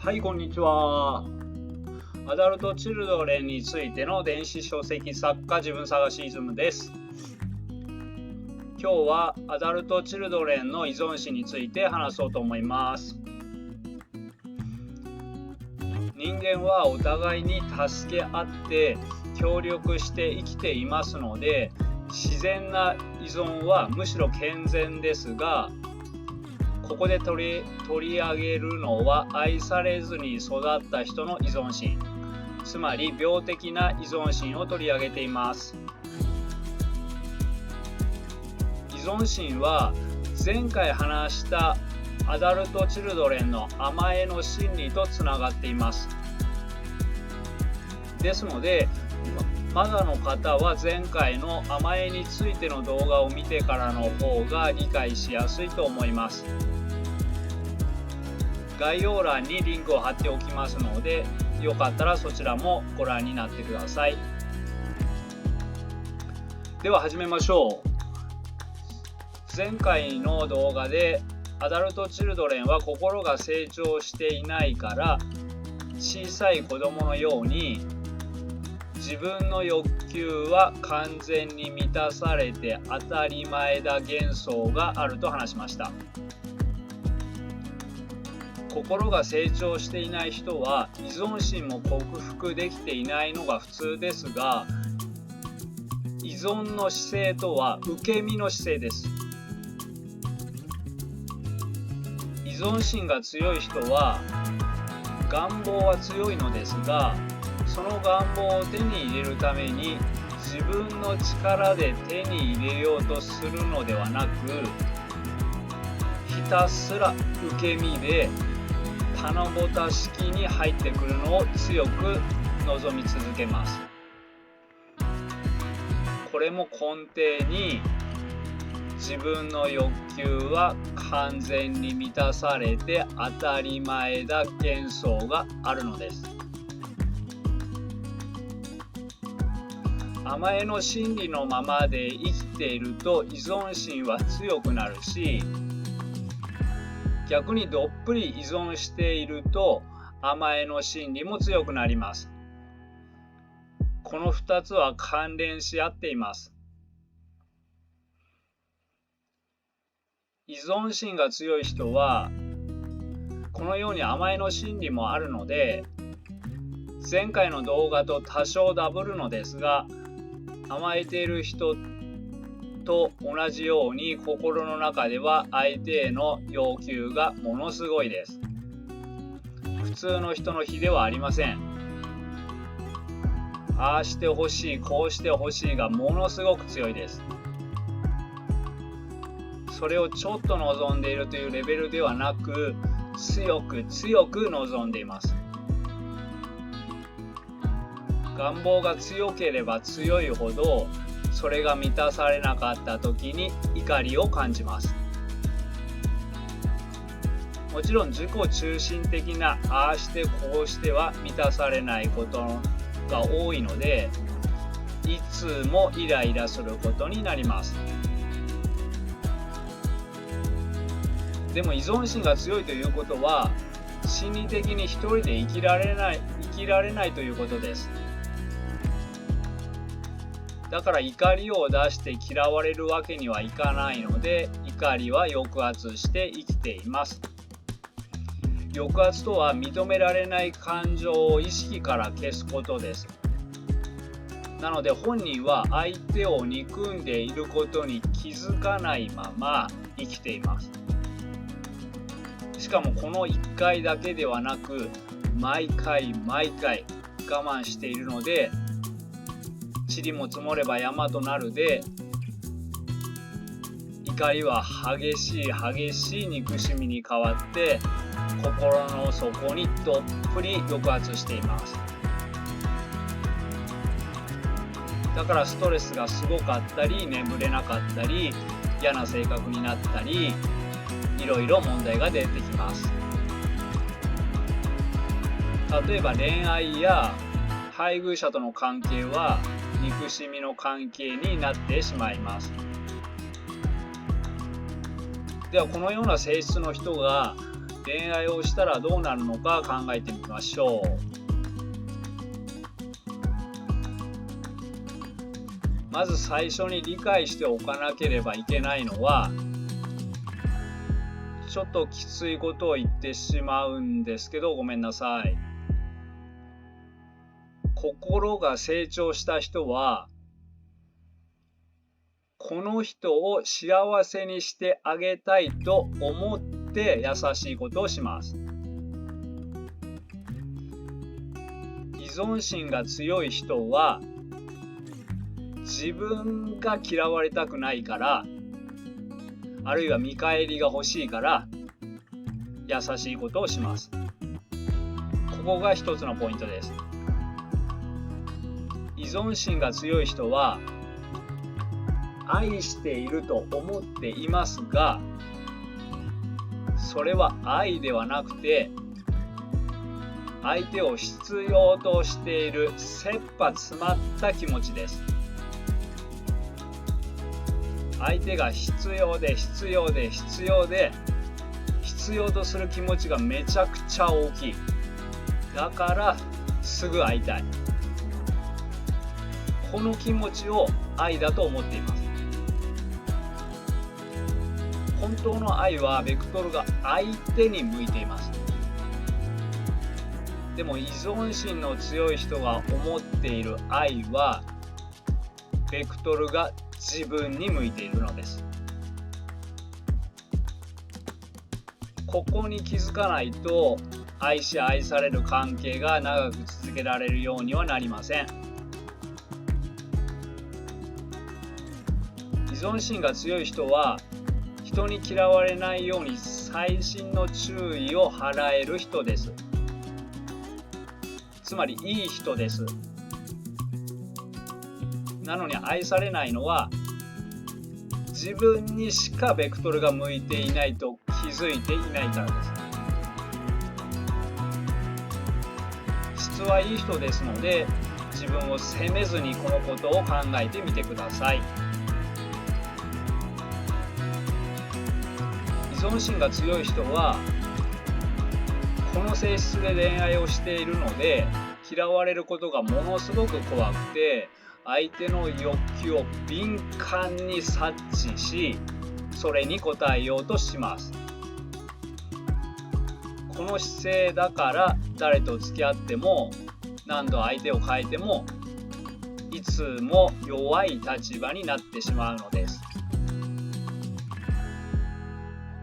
はい、こんにちは。アダルト・チルドレンについての電子書籍作家自分探しイズムです。今日はアダルト・チルドレンの依存心について話そうと思います。人間はお互いに助け合って協力して生きていますので、自然な依存はむしろ健全ですが、ここで取り上げるのは愛されずに育った人の依存心、つまり病的な依存心を取り上げています。依存心は前回話したアダルト・チルドレンの甘えの心理とつながっています。ですので、まだの方は前回の甘えについての動画を見てからの方が理解しやすいと思います。概要欄にリンクを貼っておきますので、よかったらそちらもご覧になってください。では始めましょう。前回の動画でアダルト・チルドレンは心が成長していないから小さい子供のように自分の欲求は完全に満たされて当たり前だ幻想があると話しました。心が成長していない人は依存心も克服できていないのが普通ですが、依存の姿勢とは受け身の姿勢です。依存心が強い人は願望は強いのですが、その願望を手に入れるために自分の力で手に入れようとするのではなく、ひたすら受け身で棚ぼた式に入ってくるのを強く望み続けます。これも根底に自分の欲求は完全に満たされて当たり前だ幻想があるのです。甘えの心理のままで生きていると依存心は強くなるし、逆にどっぷり依存していると甘えの心理も強くなります。この2つは関連し合っています。依存心が強い人はこのように甘えの心理もあるので、前回の動画と多少ダブるのですが、甘えている人と同じように心の中では相手への要求がものすごいです。普通の人の比ではありません。ああしてほしい、こうしてほしいがものすごく強いです。それをちょっと望んでいるというレベルではなく、強く強く望んでいます。願望が強ければ強いほど、それが満たされなかった時に怒りを感じます。もちろん自己中心的なああしてこうしては満たされないことが多いので、いつもイライラすることになります。でも依存心が強いということは、心理的に一人で生きられないということです。だから怒りを出して嫌われるわけにはいかないので、怒りは抑圧して生きています。抑圧とは認められない感情を意識から消すことです。なので本人は相手を憎んでいることに気づかないまま生きています。しかもこの1回だけではなく、毎回我慢しているので、塵も積もれば山となるで、怒りは激しい憎しみに変わって心の底にどっぷり抑圧しています。だからストレスがすごかったり、眠れなかったり、嫌な性格になったり、いろいろ問題が出てきます。例えば恋愛や配偶者との関係は憎しみの関係になってしまいます。ではこのような性質の人が恋愛をしたらどうなるのか考えてみましょう。まず最初に理解しておかなければいけないのは、ちょっときついことを言ってしまうんですけど、ごめんなさい。心が成長した人は、この人を幸せにしてあげたいと思って優しいことをします。依存心が強い人は、自分が嫌われたくないから、あるいは見返りが欲しいから優しいことをします。ここが一つのポイントです。依存心が強い人は愛していると思っていますが、それは愛ではなくて、相手を必要としている切羽詰まった気持ちです。相手が必要で必要で必要で必要とする気持ちがめちゃくちゃ大きい。だからすぐ会いたい。この気持ちを愛だと思っています。本当の愛はベクトルが相手に向いています。でも依存心の強い人が思っている愛はベクトルが自分に向いているのです。ここに気づかないと愛し愛される関係が長く続けられるようにはなりません。依存心が強い人は人に嫌われないように細心の注意を払える人です。つまりいい人です。なのに愛されないのは自分にしかベクトルが向いていないと気づいていないからです。質はいい人ですので自分を責めずにこのことを考えてみてください。依存心が強い人はこの性質で恋愛をしているので嫌われることがものすごく怖くて、相手の欲求を敏感に察知し、それに応えようとします。この姿勢だから誰と付き合っても何度相手を変えてもいつも弱い立場になってしまうのです。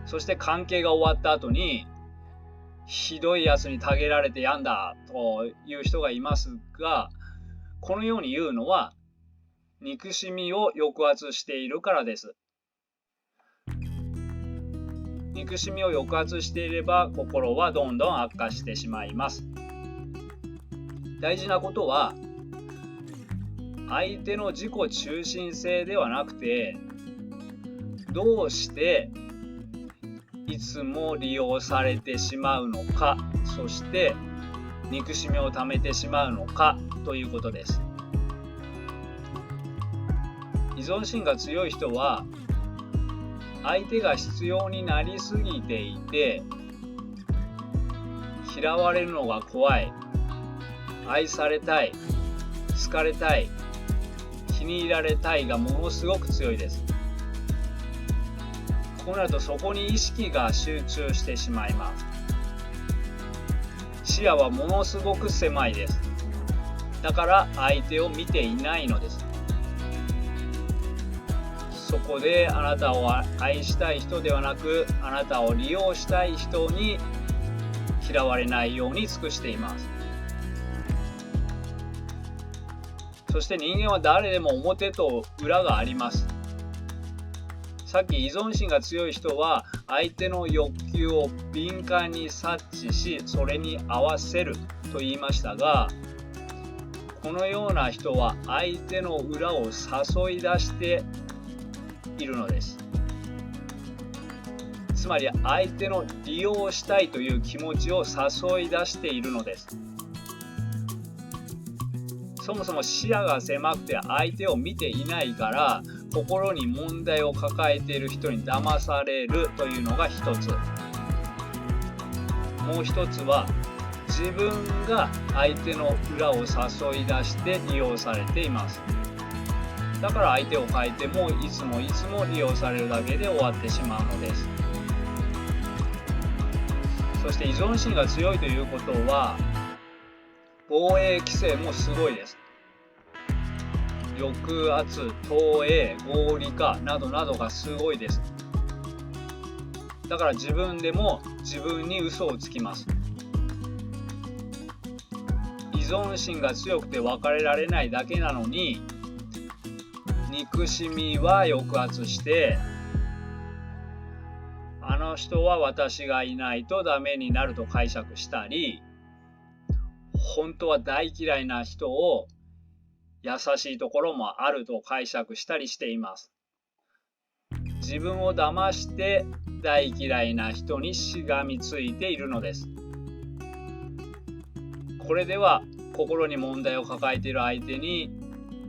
そして関係が終わった後にひどいやつにたげられてやんだという人がいますが、このように言うのは憎しみを抑圧しているからです。憎しみを抑圧していれば心はどんどん悪化してしまいます。大事なことは相手の自己中心性ではなくて、どうしていつも利用されてしまうのか、そして憎しみをためてしまうのかということです。依存心が強い人は相手が必要になりすぎていて嫌われるのが怖い、愛されたい、好かれたい、気に入られたいがものすごく強いです。こうなるとそこに意識が集中してしまいます。視野はものすごく狭いです。だから相手を見ていないのです。そこであなたを愛したい人ではなく、あなたを利用したい人に嫌われないように尽くしています。そして人間は誰でも表と裏があります。さっき依存心が強い人は相手の欲求を敏感に察知し、それに合わせると言いましたが、このような人は相手の裏を誘い出しているのです。つまり相手の利用したいという気持ちを誘い出しているのです。そもそも視野が狭くて相手を見ていないから、心に問題を抱えている人に騙されるというのが一つ。もう一つは自分が相手の裏を誘い出して利用されています。だから相手を変えてもいつも利用されるだけで終わってしまうのです。そして依存心が強いということは防衛規制もすごいです。抑圧、投影、合理化などなどがすごいです。だから自分でも自分に嘘をつきます。依存心が強くて別れられないだけなのに、憎しみは抑圧して、あの人は私がいないとダメになると解釈したり、本当は大嫌いな人を優しいところもあると解釈したりしています。自分を騙して大嫌いな人にしがみついているのです。これでは心に問題を抱えている相手に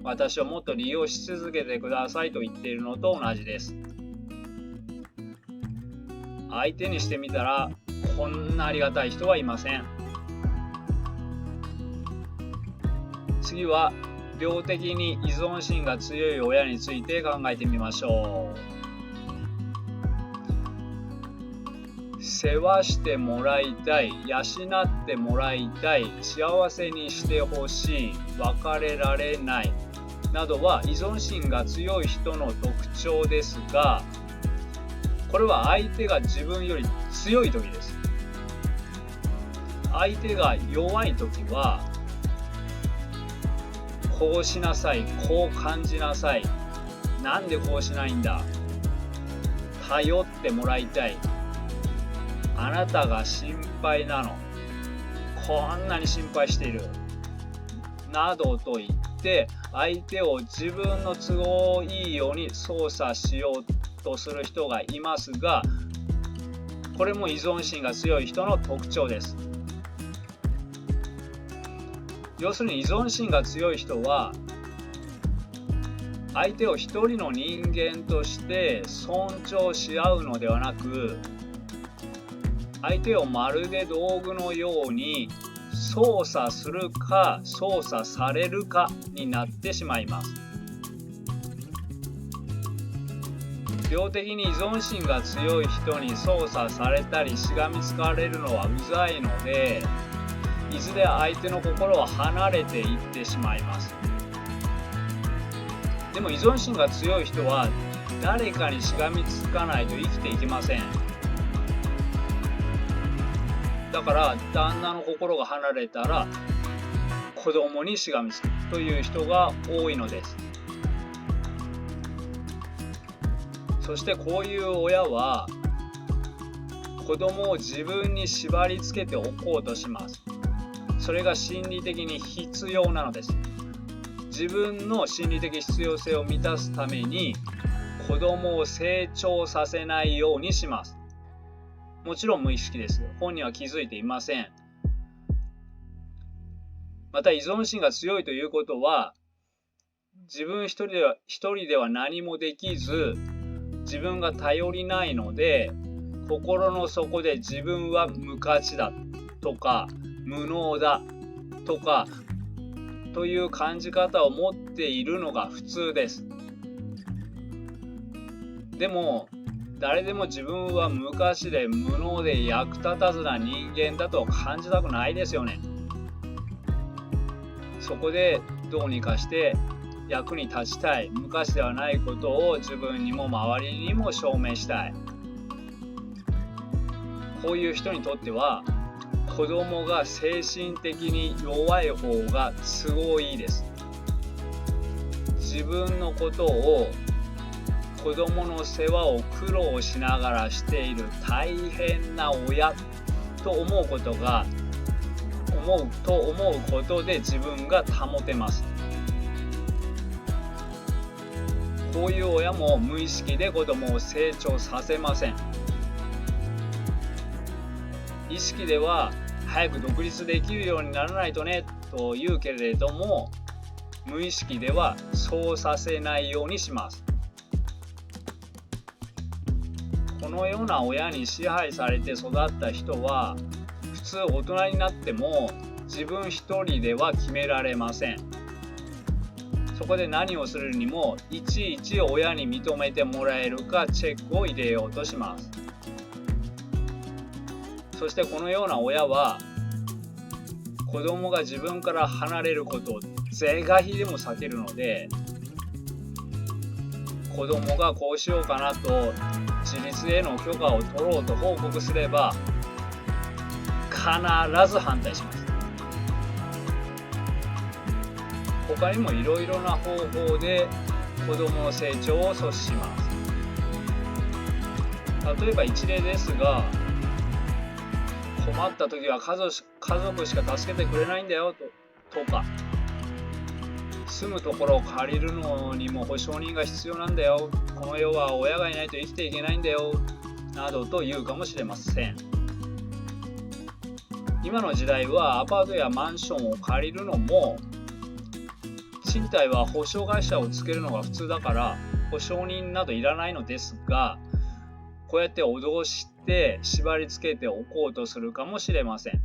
私をもっと利用し続けてくださいと言っているのと同じです。相手にしてみたらこんなありがたい人はいません。次は病的に依存心が強い親について考えてみましょう。世話してもらいたい、養ってもらいたい、幸せにしてほしい、別れられないなどは依存心が強い人の特徴ですが、これは相手が自分より強い時です。相手が弱い時は、こうしなさい、こう感じなさい、なんでこうしないんだ、頼ってもらいたい、あなたが心配なの、こんなに心配しているなどと言って相手を自分の都合いいように操作しようとする人がいますが、これも依存心が強い人の特徴です。要するに依存心が強い人は相手を一人の人間として尊重し合うのではなく、相手をまるで道具のように操作するか操作されるかになってしまいます。病的に依存心が強い人に操作されたりしがみつかれるのはうざいので、いずれ相手の心は離れていってしまいます。でも依存心が強い人は誰かにしがみつかないと生きていけません。だから旦那の心が離れたら子供にしがみつくという人が多いのです。そしてこういう親は子供を自分に縛り付けておこうとします。それが心理的に必要なのです。自分の心理的必要性を満たすために子供を成長させないようにします。もちろん無意識です。本人は気づいていません。また依存心が強いということは、自分一人では何もできず、自分が頼りないので、心の底で自分は無価値だとか無能だとかという感じ方を持っているのが普通です。でも誰でも自分は無価値で無能で役立たずな人間だと感じたくないですよね。そこでどうにかして役に立ちたい、無価値ではないことを自分にも周りにも証明したい。こういう人にとっては子供が精神的に弱い方が都合いいです。自分のことを子供の世話を苦労しながらしている大変な親と思うことで自分が保てます。こういう親も無意識で子供を成長させません。意識では早く独立できるようにならないとねと言うけれども、無意識ではそうさせないようにします。このような親に支配されて育った人は不つ大人になっても自分一人では決められません。そこで何をするにもいちいち親に認めてもらえるかチェックを入れようとします。そしてこのような親は子供が自分から離れることを是が非でも避けるので、子供がこうしようかなと自立への許可を取ろうと報告すれば必ず反対します。他にもいろいろな方法で子供の成長を阻止します。例えば一例ですが、困った時は家族しか助けてくれないんだよとか、住むところを借りるのにも保証人が必要なんだよ、この世は親がいないと生きていけないんだよなどと言うかもしれません。今の時代はアパートやマンションを借りるのも賃貸は保証会社をつけるのが普通だから保証人などいらないのですが、こうやって脅して縛り付けておこうとするかもしれません。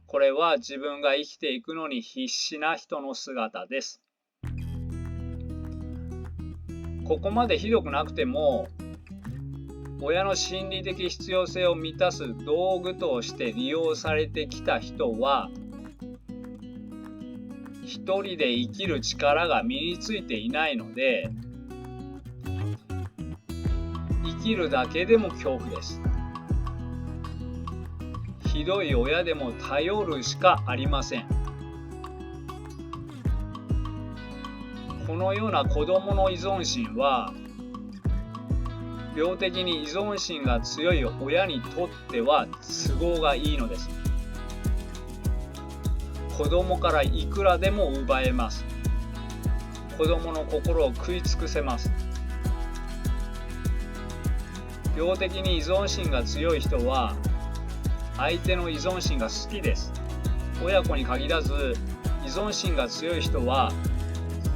これは自分が生きていくのに必死な人の姿です。ここまでひどくなくても、親の心理的必要性を満たす道具として利用されてきた人は、一人で生きる力が身についていないので、生きるだけでも恐怖です。ひどい親でも頼るしかありません。このような子供の依存心は、病的に依存心が強い親にとっては都合がいいのです。子供からいくらでも奪えます。子供の心を食い尽くせます。病的に依存心が強い人は相手の依存心が好きです。親子に限らず依存心が強い人は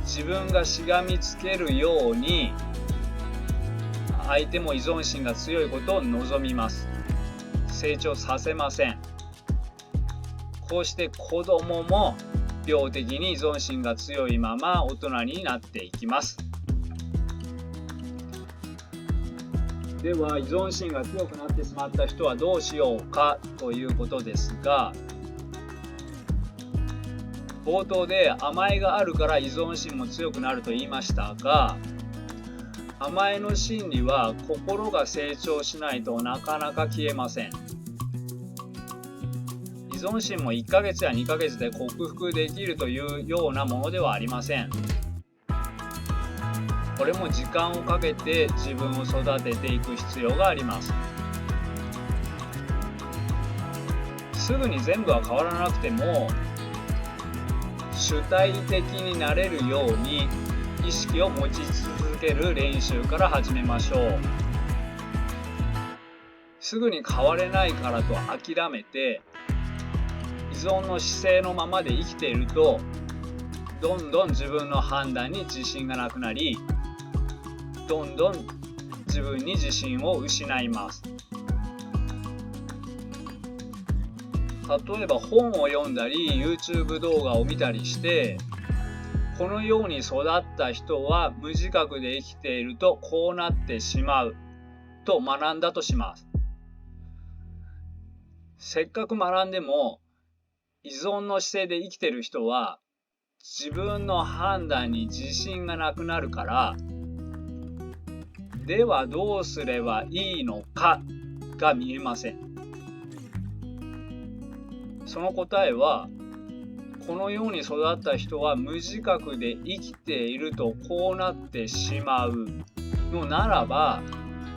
自分がしがみつけるように相手も依存心が強いことを望みます。成長させません。こうして子供も病的に依存心が強いまま大人になっていきます。では依存心が強くなってしまった人はどうしようかということですが、冒頭で甘えがあるから依存心も強くなると言いましたが、甘えの心理は心が成長しないとなかなか消えません。依存心も1ヶ月や2ヶ月で克服できるというようなものではありません。これも時間をかけて自分を育てていく必要があります。すぐに全部は変わらなくても、主体的になれるように意識を持ち続ける練習から始めましょう。すぐに変われないからと諦めて依存の姿勢のままで生きていると、どんどん自分の判断に自信がなくなり、どんどん自分に自信を失います。例えば本を読んだり YouTube 動画を見たりして、このように育った人は無自覚で生きているとこうなってしまうと学んだとします。せっかく学んでも依存の姿勢で生きている人は自分の判断に自信がなくなるから、ではどうすればいいのかが見えません。その答えは、このように育った人は無自覚で生きているとこうなってしまうのならば、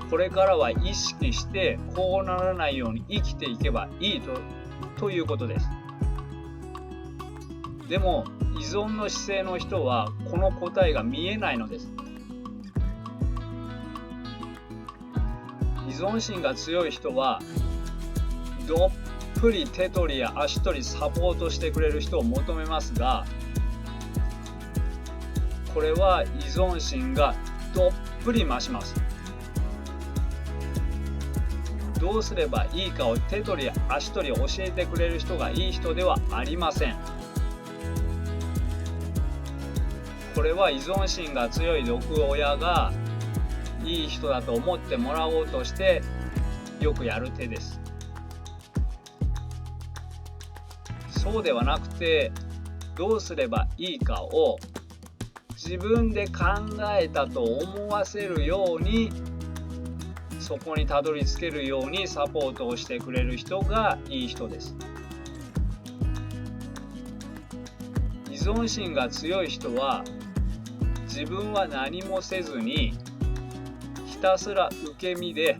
これからは意識してこうならないように生きていけばいいということです。でも依存の姿勢の人はこの答えが見えないのです。依存心が強い人はどっぷり手取りや足取りサポートしてくれる人を求めますが、これは依存心がどっぷり増します。どうすればいいかを手取り足取り教えてくれる人がいい人ではありません。これは依存心が強い毒親がいい人だと思ってもらおうとしてよくやる手です。そうではなくて、どうすればいいかを自分で考えたと思わせるように、そこにたどり着けるようにサポートをしてくれる人がいい人です。依存心が強い人は自分は何もせずにひたすら受け身で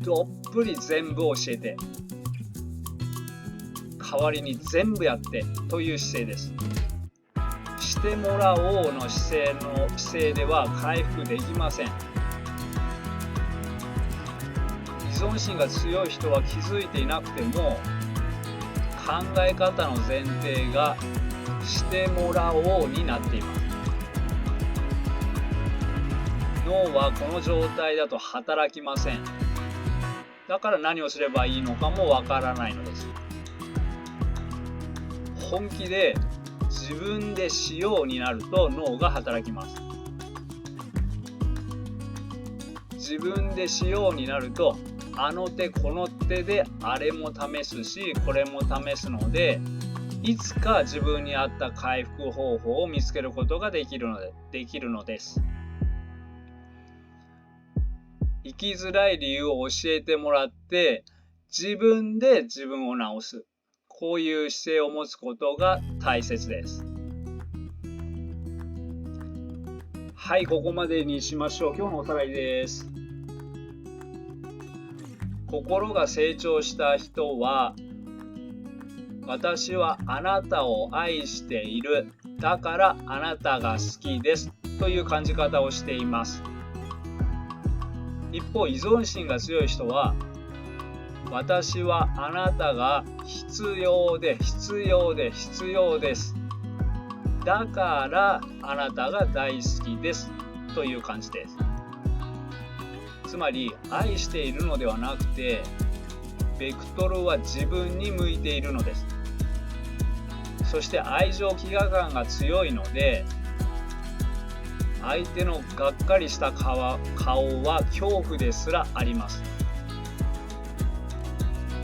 どっぷり全部教えて代わりに全部やってという姿勢です。してもらおうの姿勢では回復できません。依存心が強い人は気づいていなくても考え方の前提がしてもらおうになっています。脳はこの状態だと働きません。だから何をすればいいのかもわからないのです。本気で自分でしようになると脳が働きます。自分でしようになるとあの手この手であれも試すしこれも試すので、いつか自分に合った回復方法を見つけることができるのです。生きづらい理由を教えてもらって自分で自分を治す、こういう姿勢を持つことが大切です。はい、ここまでにしましょう。今日のおさらいです。心が成長した人は、私はあなたを愛している、だからあなたが好きですという感じ方をしています。一方、依存心が強い人は、私はあなたが必要で必要で必要です。だからあなたが大好きですという感じです。つまり愛しているのではなくて、ベクトルは自分に向いているのです。そして愛情飢餓感が強いので、相手のがっかりした顔は恐怖ですらあります。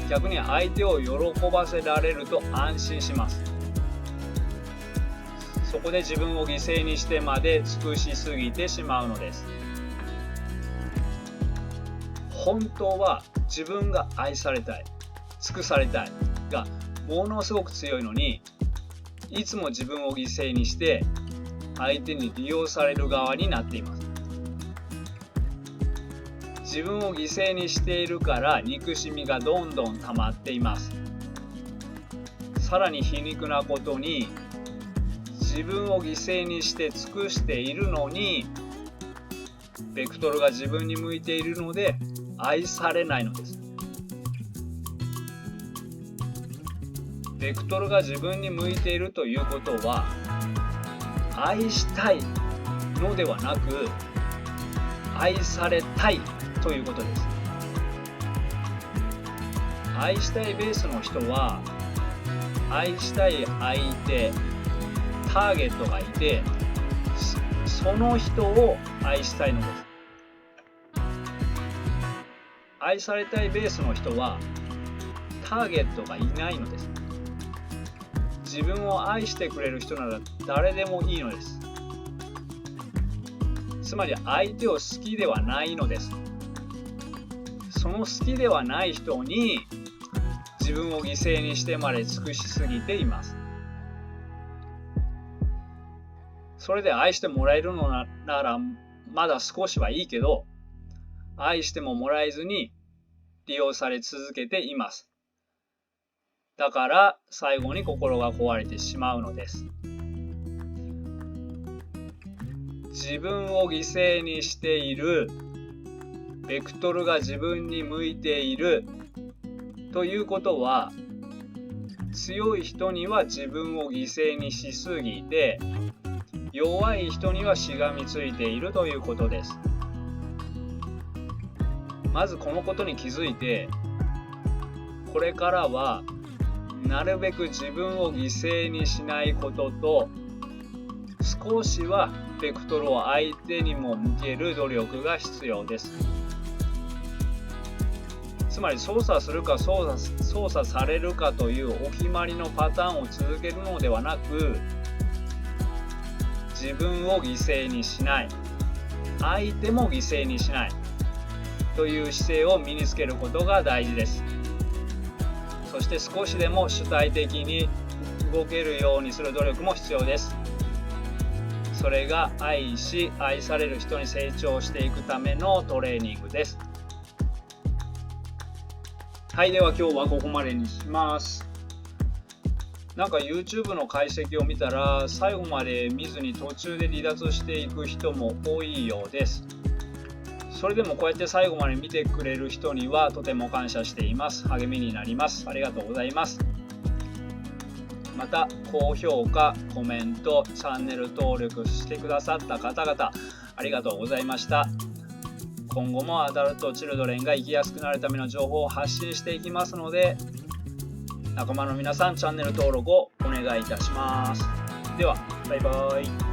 逆に相手を喜ばせられると安心します。そこで自分を犠牲にしてまで尽くしすぎてしまうのです。本当は自分が愛されたい、尽くされたいがものすごく強いのに、いつも自分を犠牲にして相手に利用される側になっています。自分を犠牲にしているから憎しみがどんどん溜まっています。さらに皮肉なことに、自分を犠牲にして尽くしているのに、ベクトルが自分に向いているので愛されないのです。ベクトルが自分に向いているということは、愛したいのではなく、愛されたいということです。愛したいベースの人は、愛したい相手、ターゲットがいて、その人を愛したいのです。愛されたいベースの人は、ターゲットがいないのです。自分を愛してくれる人なら誰でもいいのです。つまり相手を好きではないのです。その好きではない人に自分を犠牲にしてまで尽くしすぎています。それで愛してもらえるのならまだ少しはいいけど、愛してももらえずに利用され続けています。だから最後に心が壊れてしまうのです。自分を犠牲にしている、ベクトルが自分に向いているということは、強い人には自分を犠牲にしすぎて、弱い人にはしがみついているということです。まずこのことに気づいて、これからはなるべく自分を犠牲にしないことと、少しはベクトルを相手にも向ける努力が必要です。つまり操作するか操作されるかというお決まりのパターンを続けるのではなく、自分を犠牲にしない、相手も犠牲にしないという姿勢を身につけることが大事です。そして少しでも主体的に動けるようにする努力も必要です。それが愛し愛される人に成長していくためのトレーニングです。はい、では今日はここまでにします。なんか YouTube の解析を見たら、最後まで見ずに途中で離脱していく人も多いようです。それでもこうやって最後まで見てくれる人にはとても感謝しています。励みになります。ありがとうございます。また、高評価、コメント、チャンネル登録してくださった方々、ありがとうございました。今後もアダルト・チルドレンが生きやすくなるための情報を発信していきますので、仲間の皆さん、チャンネル登録をお願いいたします。では、バイバイ。